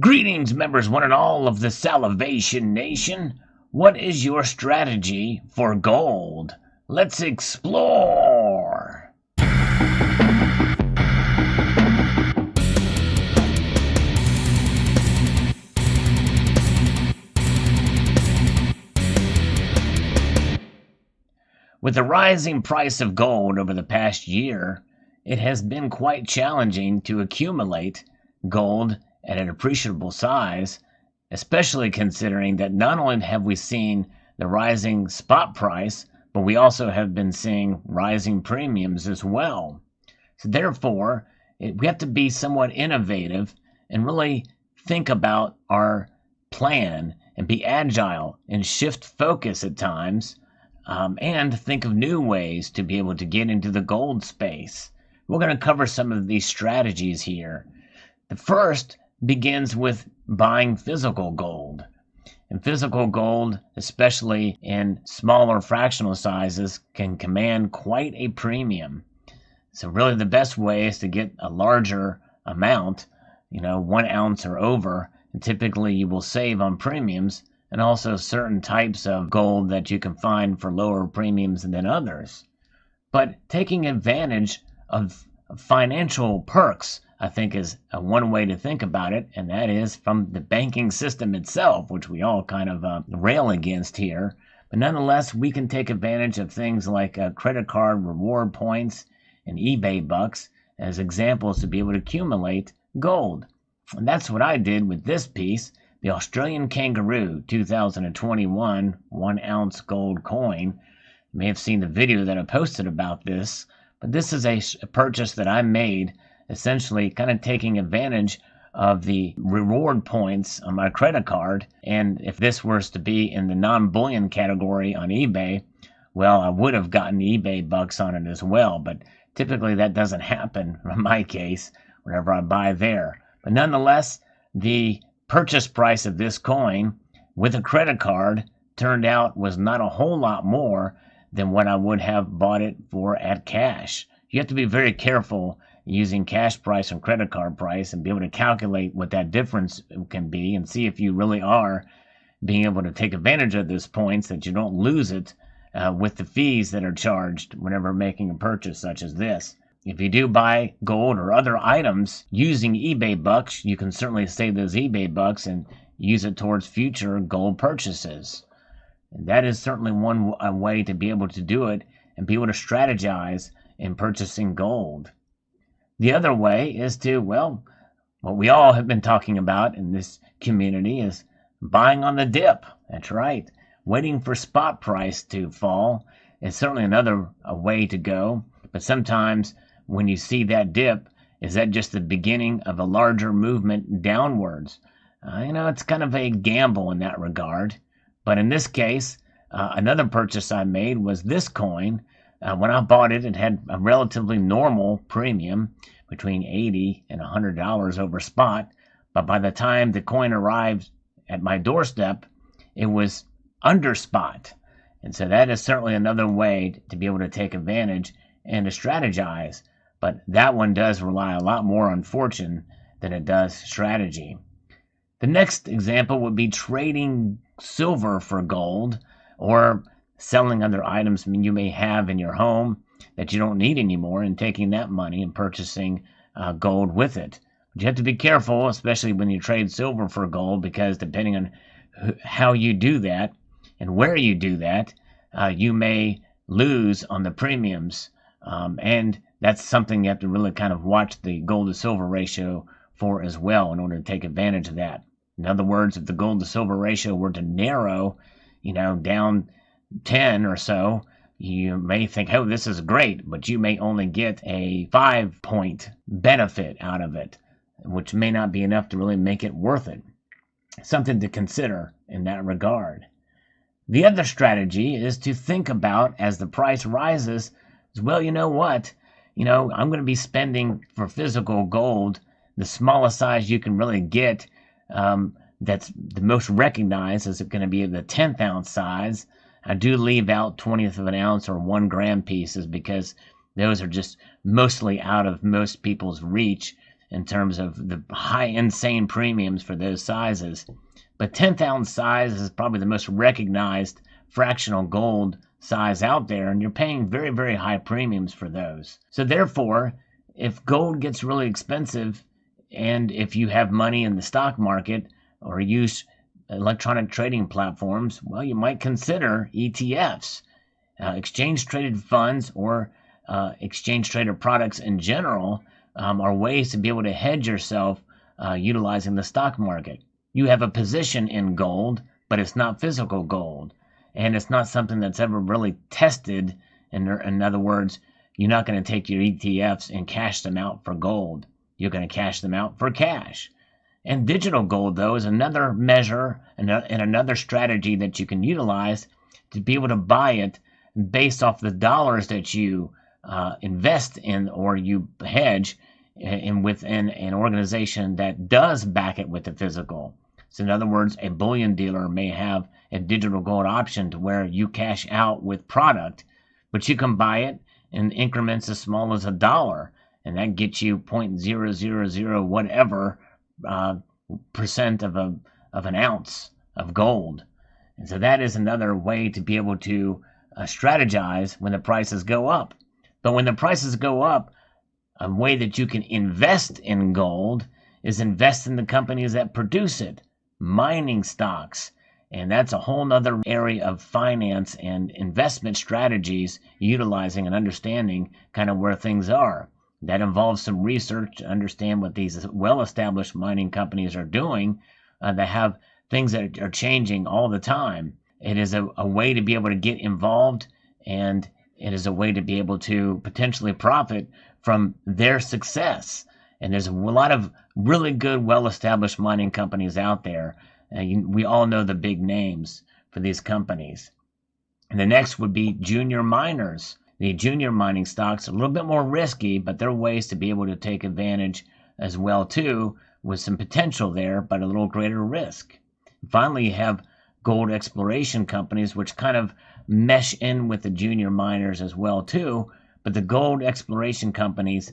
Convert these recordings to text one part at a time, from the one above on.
Greetings, members one and all of the Salivation Nation. What is your strategy for gold? Let's explore! With the rising price of gold over the past year, it has been quite challenging to accumulate gold at an appreciable size, especially considering that not only have we seen the rising spot price, but we also have been seeing rising premiums as well. So therefore, we have to be somewhat innovative and really think about our plan and be agile and shift focus at times, and think of new ways to be able to get into the gold space. We're going to cover some of these strategies here. The first begins with buying physical gold. And physical gold, especially in smaller fractional sizes, can command quite a premium. So really the best way is to get a larger amount, 1 ounce or over, and typically you will save on premiums, and also certain types of gold that you can find for lower premiums than others. But taking advantage of financial perks, I think, is one way to think about it, and that is from the banking system itself, which we all kind of rail against here. But nonetheless, we can take advantage of things like credit card reward points and eBay bucks as examples to be able to accumulate gold. And that's what I did with this piece, the Australian Kangaroo 2021 1 ounce gold coin. You may have seen the video that I posted about this, but this is a purchase that I made essentially kind of taking advantage of the reward points on my credit card. And if this was to be in the non-bullion category on eBay, well, I would have gotten eBay bucks on it as well. But typically that doesn't happen in my case whenever I buy there. But nonetheless, the purchase price of this coin with a credit card turned out was not a whole lot more than what I would have bought it for at cash. You have to be very careful using cash price and credit card price and be able to calculate what that difference can be and see if you really are being able to take advantage of those points, that you don't lose it with the fees that are charged whenever making a purchase such as this. If you do buy gold or other items using eBay bucks, you can certainly save those eBay bucks and use it towards future gold purchases. And that is certainly one way to be able to do it and be able to strategize in purchasing gold. The other way is to, what we all have been talking about in this community is buying on the dip. That's right. Waiting for spot price to fall is certainly another way to go. But sometimes when you see that dip, is that just the beginning of a larger movement downwards? It's kind of a gamble in that regard. But in this case, another purchase I made was this coin. When I bought it, it had a relatively normal premium between $80 and $100 over spot. But by the time the coin arrived at my doorstep, it was under spot. And so that is certainly another way to be able to take advantage and to strategize. But that one does rely a lot more on fortune than it does strategy. The next example would be trading silver for gold, or selling other items you may have in your home that you don't need anymore and taking that money and purchasing gold with it. But you have to be careful, especially when you trade silver for gold, because depending on how you do that and where you do that, you may lose on the premiums. And that's something you have to really kind of watch the gold to silver ratio for as well in order to take advantage of that. In other words, if the gold to silver ratio were to narrow, down 10 or so, you may think, oh, this is great, but you may only get a 5-point benefit out of it, which may not be enough to really make it worth it. Something to consider in that regard. The other strategy is to think about, as the price rises, well, you know what? I'm going to be spending for physical gold the smallest size you can really get. That's the most recognized is going to be the 10th ounce size. I do leave out 20th of an ounce or 1 gram pieces because those are just mostly out of most people's reach in terms of the high, insane premiums for those sizes. But 10th ounce size is probably the most recognized fractional gold size out there, and you're paying very, very high premiums for those. So therefore, if gold gets really expensive, and if you have money in the stock market or use electronic trading platforms, well, you might consider ETFs, exchange traded funds, or exchange traded products in general, are ways to be able to hedge yourself utilizing the stock market. You have a position in gold, but it's not physical gold, and it's not something that's ever really tested. In other words, you're not going to take your ETFs and cash them out for gold. You're going to cash them out for cash. And digital gold, though, is another measure and another strategy that you can utilize to be able to buy it based off the dollars that you invest in or you hedge within an organization that does back it with the physical. So in other words, a bullion dealer may have a digital gold option to where you cash out with product, but you can buy it in increments as small as $1, and that gets you 0.000 whatever percent of an ounce of gold. And so that is another way to be able to strategize when the prices go up. But when the prices go up, a way that you can invest in gold is invest in the companies that produce it, mining stocks. And that's a whole nother area of finance and investment strategies, utilizing and understanding kind of where things are. That involves some research to understand what these well-established mining companies are doing that have things that are changing all the time. It is a way to be able to get involved, and it is a way to be able to potentially profit from their success. And there's a lot of really good, well-established mining companies out there. We all know the big names for these companies. And the next would be junior miners. The junior mining stocks are a little bit more risky, but there are ways to be able to take advantage as well too, with some potential there, but a little greater risk. And finally, you have gold exploration companies, which kind of mesh in with the junior miners as well too. But the gold exploration companies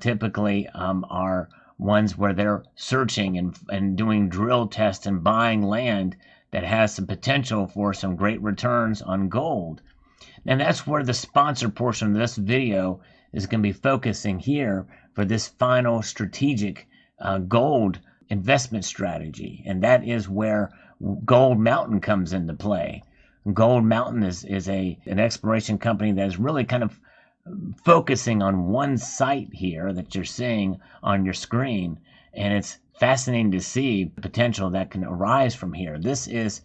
typically are ones where they're searching and doing drill tests and buying land that has some potential for some great returns on gold. And that's where the sponsor portion of this video is going to be focusing here for this final strategic gold investment strategy. And that is where Gold Mountain comes into play. Gold Mountain is an exploration company that is really kind of focusing on one site here that you're seeing on your screen. And it's fascinating to see the potential that can arise from here. This is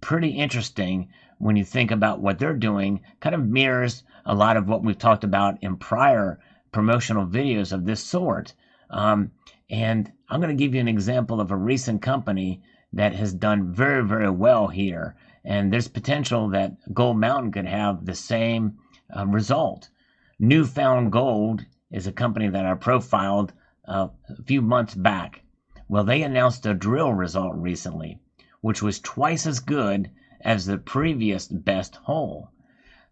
pretty interesting when you think about what they're doing. Kind of mirrors a lot of what we've talked about in prior promotional videos of this sort. And I'm going to give you an example of a recent company that has done very, very well here. And there's potential that Gold Mountain could have the same result. Newfound Gold is a company that I profiled a few months back. Well, they announced a drill result recently, which was twice as good as the previous best hole.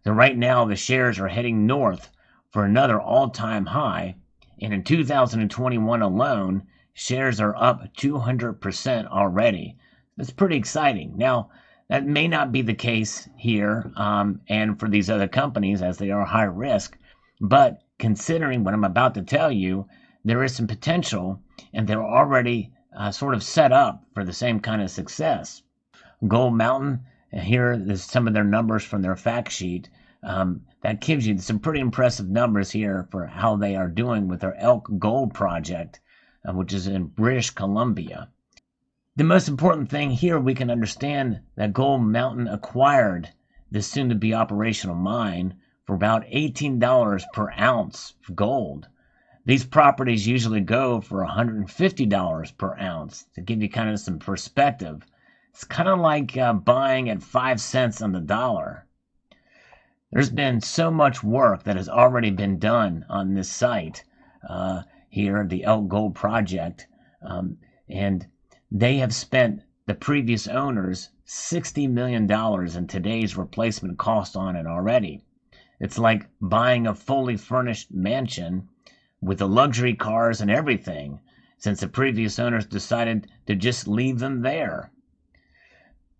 So right now, the shares are heading north for another all-time high, and in 2021 alone, shares are up 200% already. That's pretty exciting. Now, that may not be the case here and for these other companies, as they are high risk, but considering what I'm about to tell you, there is some potential, and they're already sort of set up for the same kind of success. Gold Mountain, here is some of their numbers from their fact sheet. That gives you some pretty impressive numbers here for how they are doing with their Elk Gold project, which is in British Columbia. The most important thing here, we can understand that Gold Mountain acquired this soon-to-be operational mine for about $18 per ounce of gold. These properties usually go for $150 per ounce. To give you kind of some perspective, it's kind of like buying at 5 cents on the dollar. There's been so much work that has already been done on this site here, the Elk Gold project, and they have spent, the previous owners, $60 million in today's replacement cost on it already. It's like buying a fully furnished mansion with the luxury cars and everything, since the previous owners decided to just leave them there.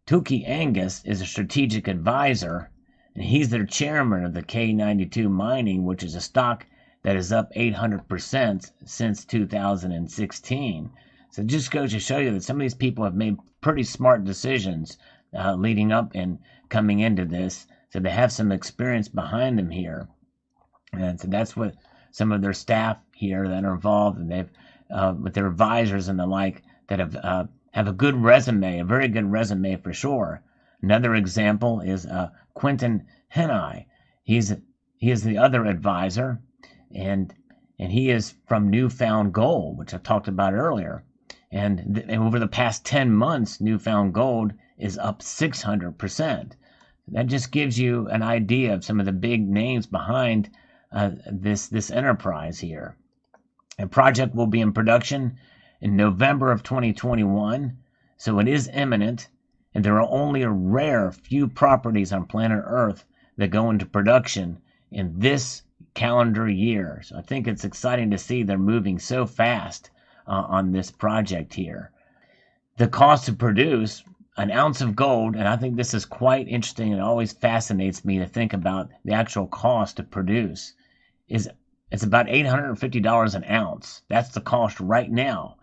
Tuki Angus is a strategic advisor, and he's their chairman of the K92 Mining, which is a stock that is up 800% since 2016. So it just goes to show you that some of these people have made pretty smart decisions leading up and coming into this. So they have some experience behind them here. And so that's what some of their staff here that are involved, and they've with their advisors and the like, that have a good resume, a very good resume for sure. Another example is Quentin Henai. He is the other advisor, and he is from Newfound Gold, which I talked about earlier. And over the past 10 months, Newfound Gold is up 600%. That just gives you an idea of some of the big names behind this enterprise here. A project will be in production in November of 2021, so it is imminent, and there are only a rare few properties on planet Earth that go into production in this calendar year. So I think it's exciting to see they're moving so fast on this project here. The cost to produce an ounce of gold, and I think this is quite interesting, and it always fascinates me to think about the actual cost to produce, it's about $850 an ounce. That's the cost right now.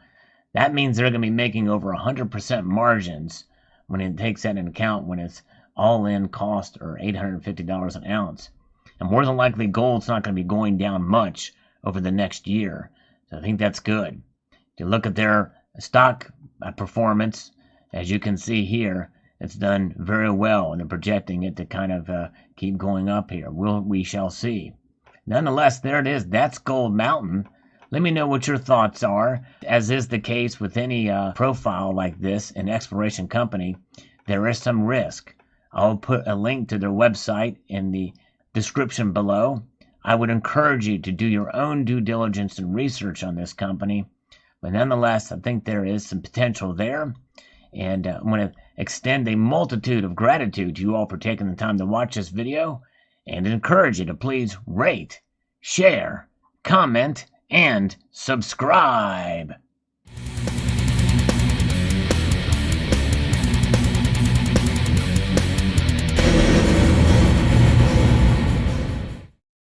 That means they're going to be making over 100% margins when it takes that into account, when it's all in cost, or $850 an ounce. And more than likely, gold's not going to be going down much over the next year. So I think that's good. If you look at their stock performance, as you can see here, it's done very well, and they're projecting it to kind of keep going up here. We shall see. Nonetheless, there it is. That's Gold Mountain. Let me know what your thoughts are. As is the case with any profile like this, an exploration company, there is some risk. I'll put a link to their website in the description below. I would encourage you to do your own due diligence and research on this company. But nonetheless, I think there is some potential there. And I want to extend a multitude of gratitude to you all for taking the time to watch this video, and encourage you to please rate, share, comment, and subscribe.